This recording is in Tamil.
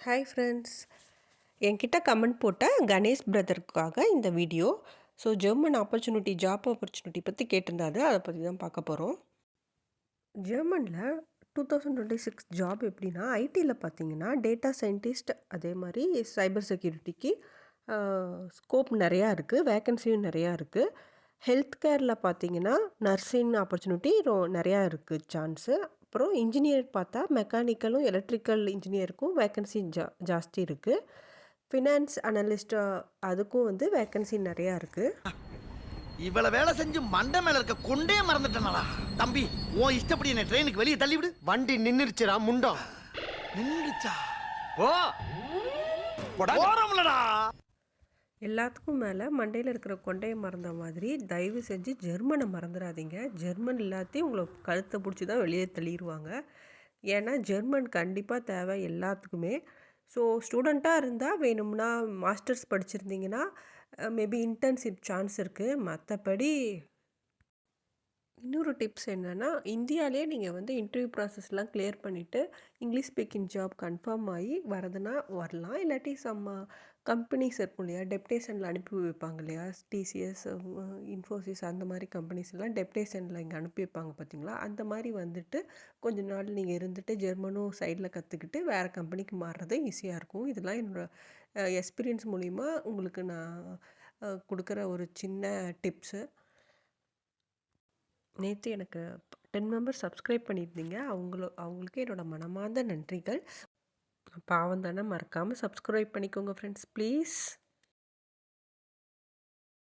ஹாய் ஃப்ரெண்ட்ஸ், என்கிட்ட கமெண்ட் போட்ட கணேஷ் பிரதருக்காக இந்த video. So German job opportunity பற்றி கேட்டிருந்தாரு. அதை பற்றி தான் பார்க்க போகிறோம். ஜெர்மனில் 2026 ஜாப் எப்படின்னா, ஐடியில் பார்த்தீங்கன்னா டேட்டா சயின்டிஸ்ட், அதே மாதிரி சைபர் செக்யூரிட்டிக்கு ஸ்கோப் நிறையா இருக்குது, வேக்கன்சியும் நிறையா இருக்குது. ஹெல்த் கேரில் பார்த்தீங்கன்னா நர்சிங் ஆப்பர்ச்சுனிட்டி நிறையா இருக்குது சான்ஸு. அப்புறம் இன்ஜினியர் பார்த்தா மெக்கானிக்கலும் எலக்ட்ரிக்கல் இன்ஜினியருக்கும் வேக்கன்சி ஜாஸ்தி இருக்குது. ஃபினான்ஸ் அனலிஸ்ட் அதுக்கும் வந்து வேக்கன்சி நிறையா இருக்குது. இவ்வளவு வேலை செஞ்சு மண்டை மேல இருக்க கொண்டே மறந்துட்டேனடா. தம்பி, உன் இஷ்டப்படி என்ன ட்ரெயினுக்கு வெளியே தள்ளி விடு. வண்டி நின்னுருச்சுடா முண்டம். நின்றுச்சா? ஓ போறோம்லடா. எல்லாத்துக்கும் மேலே மண்டையில் இருக்கிற கொண்டையை மறந்த மாதிரி தயவு செஞ்சு ஜெர்மனை மறந்துடாதீங்க. ஜெர்மன் எல்லாத்தையும் உங்களை கழுத்தை பிடிச்சி தான் வெளியே தள்ளிடுவாங்க. ஏன்னா ஜெர்மன் கண்டிப்பாக தேவை எல்லாத்துக்குமே. ஸோ ஸ்டூடெண்ட்டாக இருந்தால் வேணும்னா மாஸ்டர்ஸ் படிச்சிருந்தீங்கன்னா மேபி இன்டர்ன்ஷிப் சான்ஸ் இருக்குது. மற்றபடி இன்னொரு டிப்ஸ் என்னென்னா, இந்தியாவிலே நீங்கள் வந்து இன்டர்வியூ ப்ராசஸ்லாம் கிளியர் பண்ணிவிட்டு இங்கிலீஷ் ஸ்பீக்கிங் ஜாப் கன்ஃபார்ம் ஆகி வரதுன்னா வரலாம். இல்லாட்டி கம்பெனிஸ் இருக்கும் இல்லையா, டெப்டேஷனில் அனுப்பி வைப்பாங்க இல்லையா, டிசிஎஸ், இன்ஃபோசிஸ், அந்த மாதிரி கம்பெனிஸ்லாம் டெப்டேஷனில் இங்கே அனுப்பி வைப்பாங்க பார்த்தீங்களா. அந்த மாதிரி வந்துட்டு கொஞ்ச நாள் நீங்கள் இருந்துட்டு ஜெர்மனும் சைடில் கற்றுக்கிட்டு வேறு கம்பெனிக்கு மாறுறது ஈஸியாக இருக்கும். இதெல்லாம் என்னோடய எக்ஸ்பீரியன்ஸ் மூலிமா உங்களுக்கு நான் கொடுக்குற ஒரு சின்ன டிப்ஸு. நேற்று எனக்கு 10 மெம்பர்ஸ் சப்ஸ்கிரைப் பண்ணியிருந்தீங்க. அவங்களுக்கு என்னோடய மனமார்ந்த நன்றிகள். பாவம் தானே, மறக்காமல் சப்ஸ்கிரைப் பண்ணிக்கோங்க ஃப்ரெண்ட்ஸ் ப்ளீஸ்.